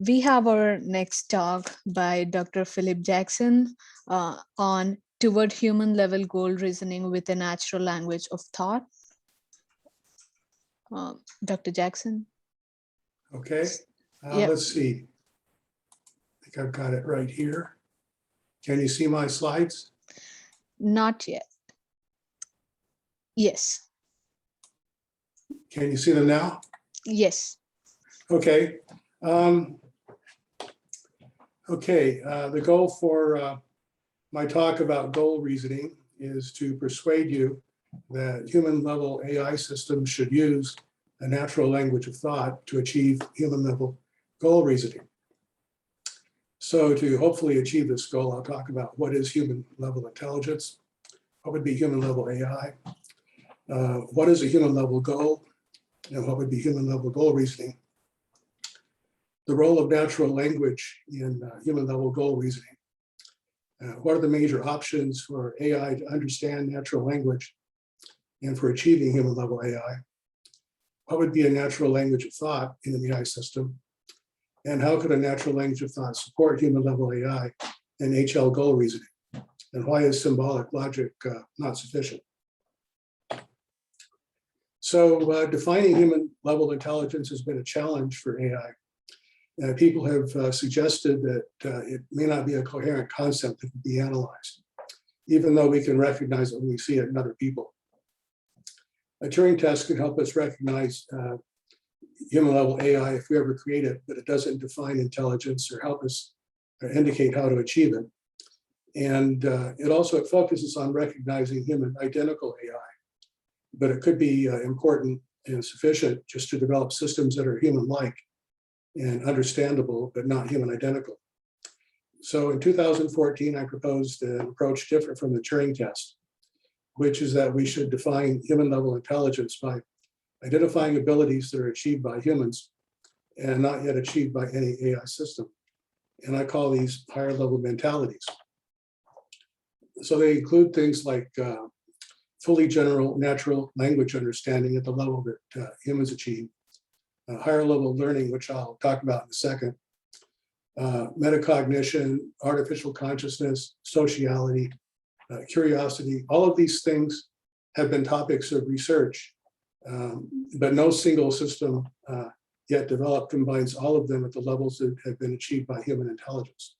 We have our next talk by Dr. Philip Jackson on toward human level goal reasoning with a natural language of thought. Dr. Jackson. Okay, Yep. let's see. I think I've got it right here. Can you see my slides? Not yet. Yes. Can you see them now? Yes. Okay. The goal for my talk about goal reasoning is to persuade you that human level AI systems should use a natural language of thought to achieve human level goal reasoning. So to hopefully achieve this goal, I'll talk about what is human level intelligence, what would be human level AI, what is a human level goal, and what would be human level goal reasoning, the role of natural language in human level goal reasoning, what are the major options for AI to understand natural language and for achieving human level AI, what would be a natural language of thought in an AI system, and how could a natural language of thought support human level AI and HL goal reasoning, and why is symbolic logic not sufficient? So defining human level intelligence has been a challenge for AI. People have suggested that it may not be a coherent concept that can be analyzed, even though we can recognize it when we see it in other people. A Turing test can help us recognize human level AI if we ever create it, but it doesn't define intelligence or help us indicate how to achieve it. And it focuses on recognizing human identical AI, but it could be important and sufficient just to develop systems that are human-like and understandable, but not human identical. So in 2014, I proposed an approach different from the Turing test, which is that we should define human level intelligence by identifying abilities that are achieved by humans and not yet achieved by any AI system. And I call these higher level mentalities. So they include things like fully general natural language understanding at the level that humans achieve, higher level learning, which I'll talk about in a second, metacognition, artificial consciousness, sociality, curiosity. All of these things have been topics of research, but no single system yet developed combines all of them at the levels that have been achieved by human intelligence.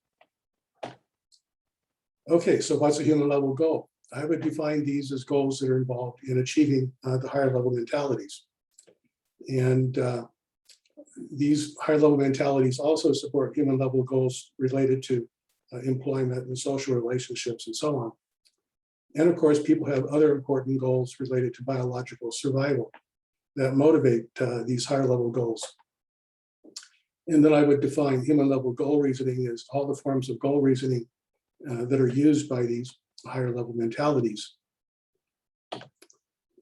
Okay, so what's a human level goal? I would define these as goals that are involved in achieving the higher level mentalities. And these higher level mentalities also support human level goals related to employment and social relationships and so on. And of course, people have other important goals related to biological survival that motivate these higher level goals. And then I would define human level goal reasoning as all the forms of goal reasoning that are used by these higher level mentalities.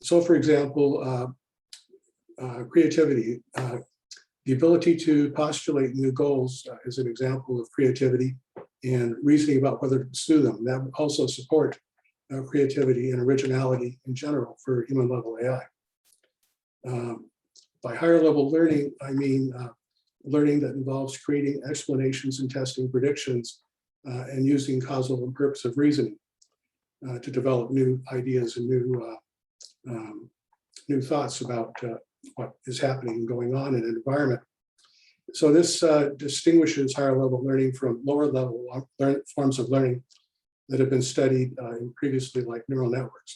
So for example, creativity, the ability to postulate new goals is an example of creativity and reasoning about whether to pursue them. That would also support creativity and originality in general for human level AI. By higher level learning, I mean learning that involves creating explanations and testing predictions and using causal and purposive reasoning to develop new ideas and new thoughts about what is happening and going on in an environment. So this distinguishes higher level learning from lower level forms of learning that have been studied previously, like neural networks.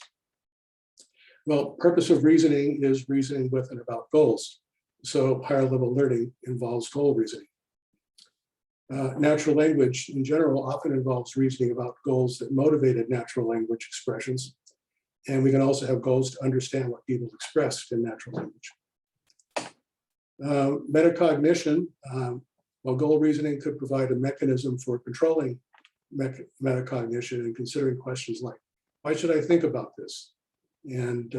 Well, purposive reasoning is reasoning with and about goals. So higher level learning involves goal reasoning. Natural language in general often involves reasoning about goals that motivated natural language expressions. And we can also have goals to understand what people expressed in natural language. Metacognition, well, goal reasoning could provide a mechanism for controlling metacognition and considering questions like, why should I think about this? And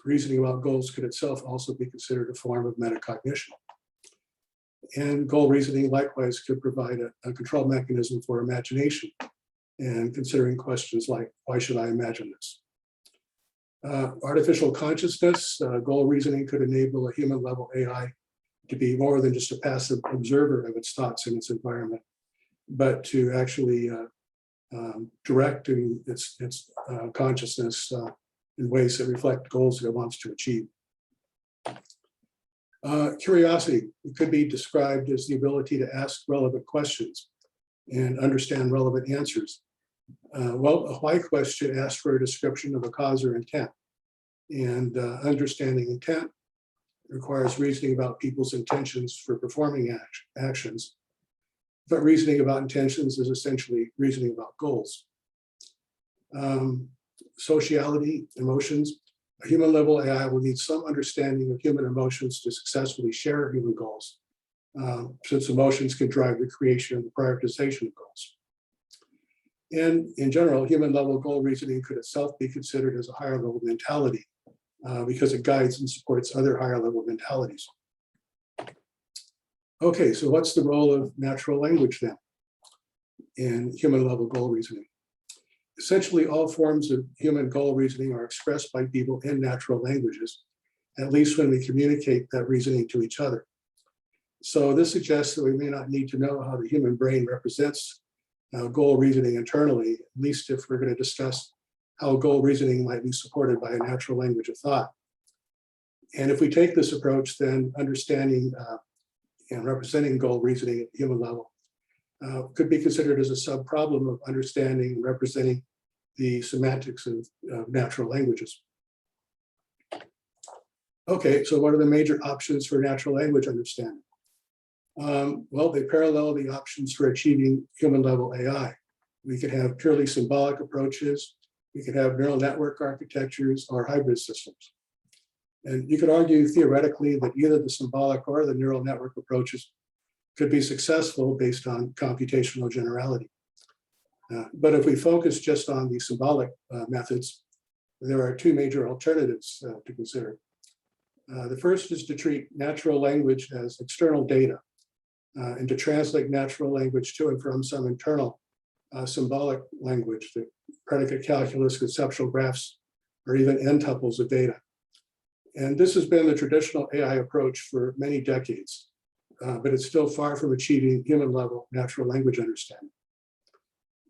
reasoning about goals could itself also be considered a form of metacognition. And goal reasoning likewise could provide a control mechanism for imagination and considering questions like, why should I imagine this? Artificial consciousness, goal reasoning could enable a human level AI to be more than just a passive observer of its thoughts and its environment, but to actually direct its consciousness in ways that reflect goals that it wants to achieve. Curiosity could be described as the ability to ask relevant questions and understand relevant answers. Well, a why question asks for a description of a cause or intent, and understanding intent requires reasoning about people's intentions for performing actions. But reasoning about intentions is essentially reasoning about goals. Sociality, emotions. A human level AI will need some understanding of human emotions to successfully share human goals, since emotions can drive the creation and the prioritization of goals. And in general, human level goal reasoning could itself be considered as a higher level mentality because it guides and supports other higher level mentalities. Okay, so what's the role of natural language then in human level goal reasoning? Essentially, all forms of human goal reasoning are expressed by people in natural languages, at least when we communicate that reasoning to each other. So this suggests that we may not need to know how the human brain represents goal reasoning internally, at least if we're going to discuss how goal reasoning might be supported by a natural language of thought. And if we take this approach, then understanding and representing goal reasoning at the human level could be considered as a sub-problem of understanding and representing the semantics of natural languages. Okay, so what are the major options for natural language understanding? Well, they parallel the options for achieving human level AI. We could have purely symbolic approaches, we could have neural network architectures or hybrid systems. And you could argue theoretically that either the symbolic or the neural network approaches could be successful based on computational generality. But if we focus just on the symbolic methods, there are two major alternatives to consider. The first is to treat natural language as external data and to translate natural language to and from some internal symbolic language, the predicate calculus, conceptual graphs, or even n-tuples of data. And this has been the traditional AI approach for many decades, but it's still far from achieving human-level natural language understanding.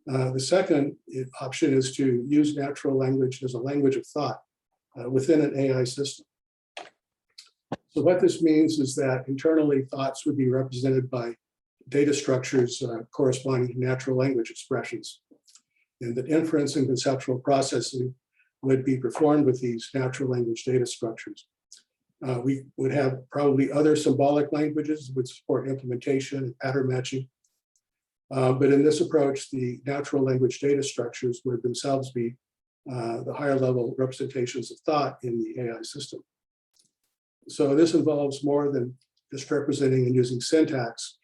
The second option is to use natural language as a language of thought within an AI system. So what this means is that internally thoughts would be represented by data structures corresponding to natural language expressions, and that inference and conceptual processing would be performed with these natural language data structures. We would have probably other symbolic languages that would support implementation and pattern matching. But in this approach, the natural language data structures would themselves be the higher level representations of thought in the AI system. So this involves more than just representing and using syntax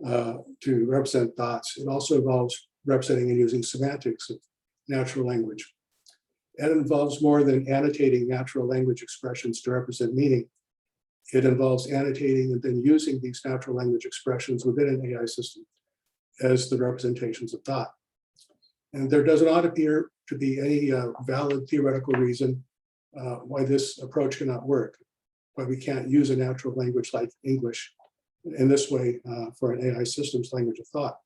to represent thoughts. It also involves representing and using semantics of natural language. And it involves more than annotating natural language expressions to represent meaning. It involves annotating and then using these natural language expressions within an AI system as the representations of thought. And there does not appear to be any valid theoretical reason why this approach cannot work, why we can't use a natural language like English in this way for an AI system's language of thought.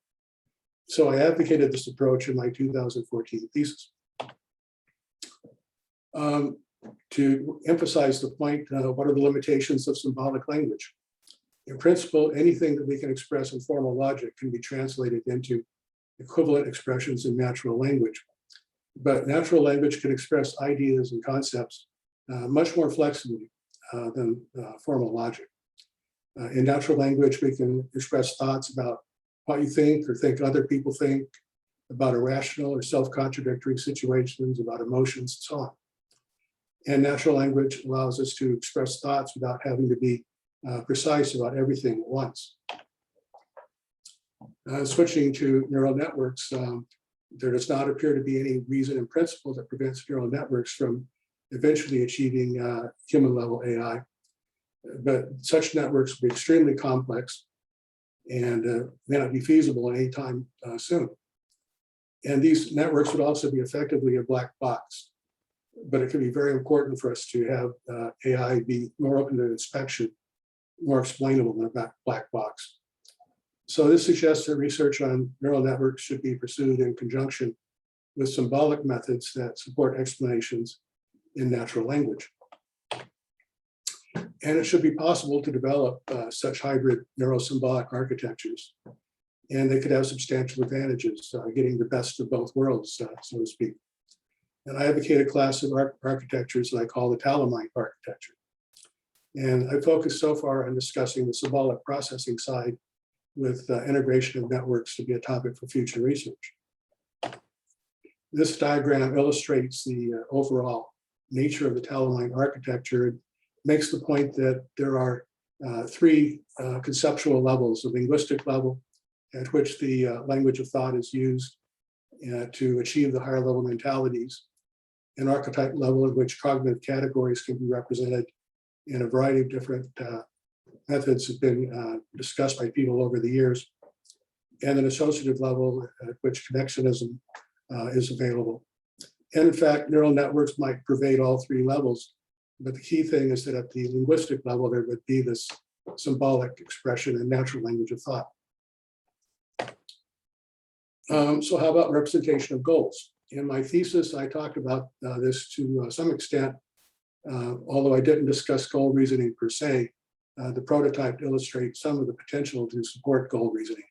So I advocated this approach in my 2014 thesis. To emphasize the point, what are the limitations of symbolic language? In principle, anything that we can express in formal logic can be translated into equivalent expressions in natural language. But natural language can express ideas and concepts much more flexibly than formal logic. In natural language, we can express thoughts about what you think or think other people think, about irrational or self-contradictory situations, about emotions, and so on. And natural language allows us to express thoughts without having to be precise about everything at once. Switching to neural networks, there does not appear to be any reason in principle that prevents neural networks from eventually achieving human-level AI. But such networks will be extremely complex and may not be feasible at any time soon. And these networks would also be effectively a black box. But it can be very important for us to have AI be more open to inspection more explainable than a black box. So this suggests that research on neural networks should be pursued in conjunction with symbolic methods that support explanations in natural language. And it should be possible to develop such hybrid neurosymbolic architectures. And they could have substantial advantages, getting the best of both worlds, so to speak. And I advocate a class of architectures that I call the Talamite Architecture. And I focused so far on discussing the symbolic processing side, with integration of networks to be a topic for future research. This diagram illustrates the overall nature of the Talamite architecture. It makes the point that there are three conceptual levels: the linguistic level, at which the language of thought is used to achieve the higher level mentalities; an archetype level at which cognitive categories can be represented in a variety of different methods have been discussed by people over the years; and an associative level at which connectionism is available. And in fact, neural networks might pervade all three levels, but the key thing is that at the linguistic level, there would be this symbolic expression in natural language of thought. So how about representation of goals? In my thesis, I talked about this to some extent, although I didn't discuss goal reasoning per se. The prototype illustrates some of the potential to support goal reasoning.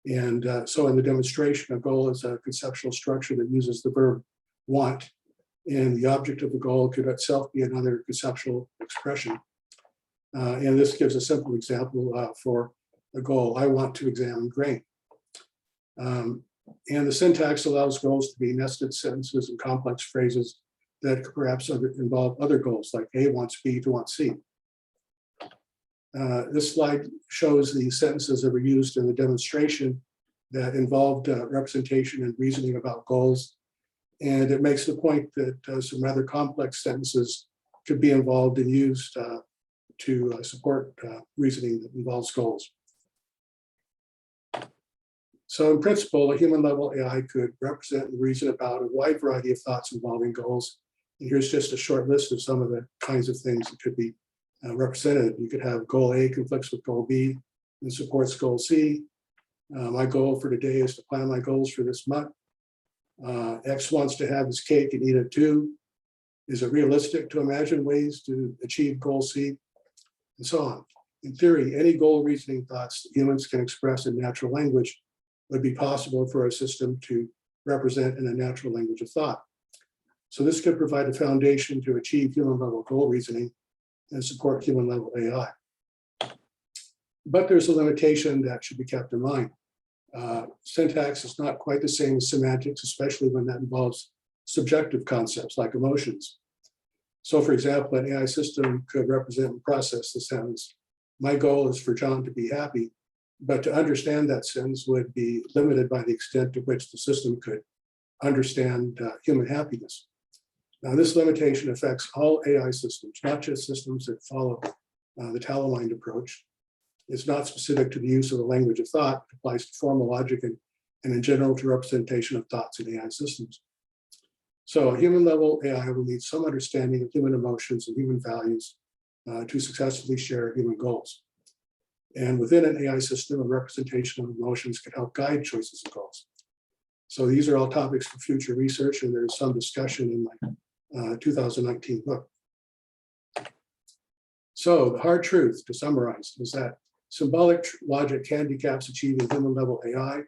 And so in the demonstration, a goal is a conceptual structure that uses the verb want, and the object of the goal could itself be another conceptual expression. And this gives a simple example for a goal: I want to examine grain. And the syntax allows goals to be nested sentences and complex phrases that could perhaps involve other goals, like A wants B to want C. This slide shows the sentences that were used in the demonstration that involved representation and reasoning about goals. And it makes the point that some rather complex sentences could be involved and used to support reasoning that involves goals. So in principle, a human level AI could represent and reason about a wide variety of thoughts involving goals. And here's just a short list of some of the kinds of things that could be represented. You could have goal A conflicts with goal B and supports goal C. My goal for today is to plan my goals for this month. X wants to have his cake and eat it too. Is it realistic to imagine ways to achieve goal C? And so on. In theory, any goal reasoning thoughts that humans can express in natural language would be possible for a system to represent in a natural language of thought. So this could provide a foundation to achieve human level goal reasoning and support human level AI. But there's a limitation that should be kept in mind. Syntax is not quite the same as semantics, especially when that involves subjective concepts like emotions. So for example, an AI system could represent and process the sentence, my goal is for John to be happy, but to understand that sentence would be limited by the extent to which the system could understand human happiness. Now, this limitation affects all AI systems, not just systems that follow the Talamite approach. It's not specific to the use of the language of thought. It applies to formal logic and in general to representation of thoughts in AI systems. So a human level AI will need some understanding of human emotions and human values to successfully share human goals. And within an AI system, a representation of emotions can help guide choices and goals. So these are all topics for future research, and there's some discussion in my 2019 book. So the hard truth, to summarize, is that symbolic logic handicaps achieving human level AI.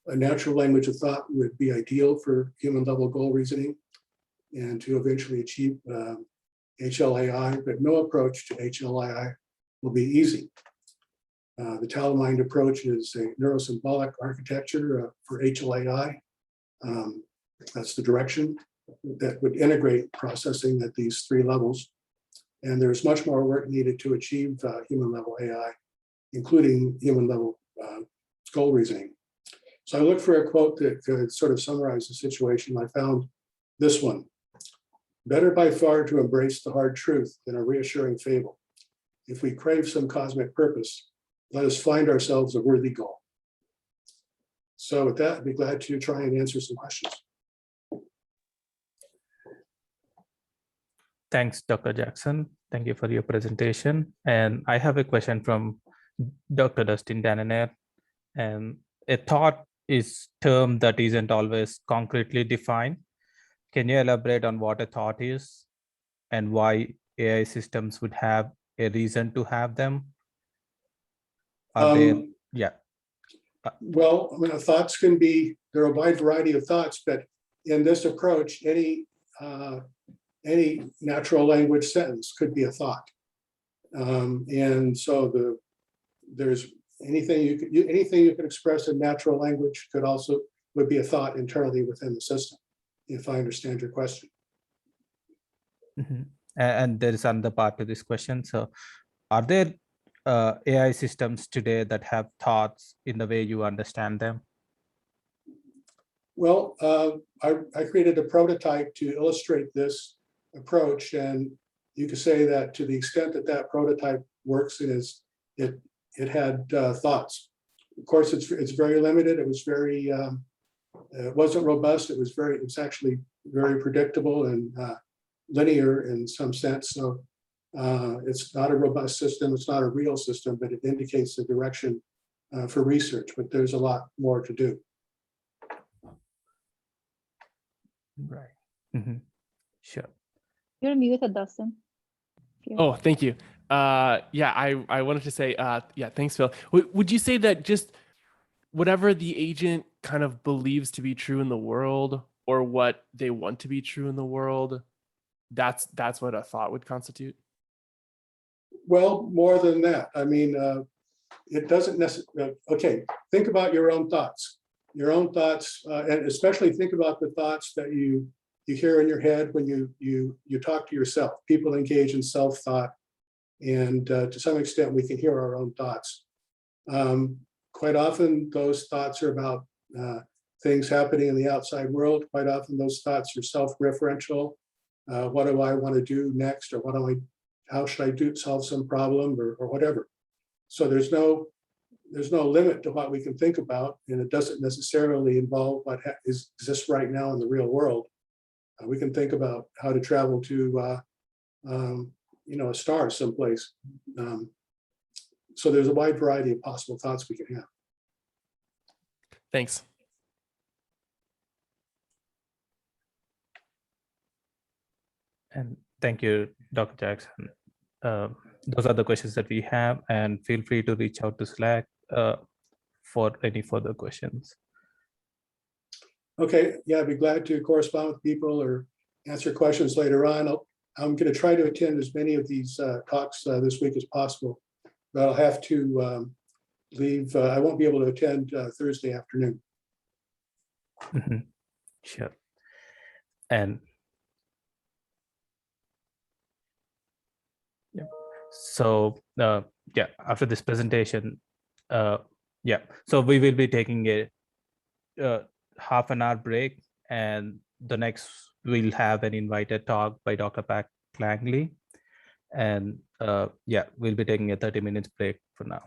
A natural language of thought would be ideal for human level goal reasoning and to eventually achieve HLAI, but no approach to HLAI will be easy. The Talamite approach is a neurosymbolic architecture for HLAI. That's the direction that would integrate processing at these three levels. And there's much more work needed to achieve human level AI, including human level goal reasoning. So I looked for a quote that could sort of summarize the situation. I found this one: better by far to embrace the hard truth than a reassuring fable. If we crave some cosmic purpose, let us find ourselves a worthy goal. So with that, I'd be glad to try and answer some questions. Thanks, Dr. Jackson. Thank you for your presentation. And I have a question from Dr. Dustin Dananer. And a thought is term that isn't always concretely defined. Can you elaborate on what a thought is and why AI systems would have a reason to have them? Are there, yeah. Well, I mean, thoughts can be, there are a wide variety of thoughts, but in this approach, any natural language sentence could be a thought. And so there's anything you can express in natural language would be a thought internally within the system, if I understand your question. Mm-hmm. And there is another part to this question. So are there AI systems today that have thoughts in the way you understand them? Well, I created a prototype to illustrate this approach, and you could say that to the extent that that prototype works, it had thoughts. Of course, it's very limited. It was very it wasn't robust. It was actually very predictable and linear in some sense. So it's not a robust system. It's not a real system, but it indicates the direction for research. But there's a lot more to do. Right. Mm-hmm. Sure. You're muted, Dustin. Oh, thank you. Yeah, I wanted to say, yeah, thanks, Phil. Would you say that just whatever the agent kind of believes to be true in the world, or what they want to be true in the world, that's what a thought would constitute? Well, more than that. I mean, it doesn't necessarily, okay, think about your own thoughts. And especially think about the thoughts that you hear in your head when you talk to yourself. People engage in self-thought, and to some extent we can hear our own thoughts. Quite often those thoughts are about things happening in the outside world. Quite often those thoughts are self-referential. What do I want to do next, or how should I solve some problem, or whatever. So there's no limit to what we can think about, and it doesn't necessarily involve what exists right now in the real world. We can think about how to travel to a star someplace. So there's a wide variety of possible thoughts we can have. Thanks. And thank you, Dr. Jackson. Those are the questions that we have, and feel free to reach out to Slack for any further questions. Okay, yeah, I'd be glad to correspond with people or answer questions later on. I'm going to try to attend as many of these talks this week as possible, but I'll have to leave. I won't be able to attend Thursday afternoon. Mm-hmm. Sure. And yeah, so yeah, after this presentation, yeah, so we will be taking a half an hour break, and the next we'll have an invited talk by Dr. Pat Langley, and yeah, we'll be taking a 30 minutes break for now.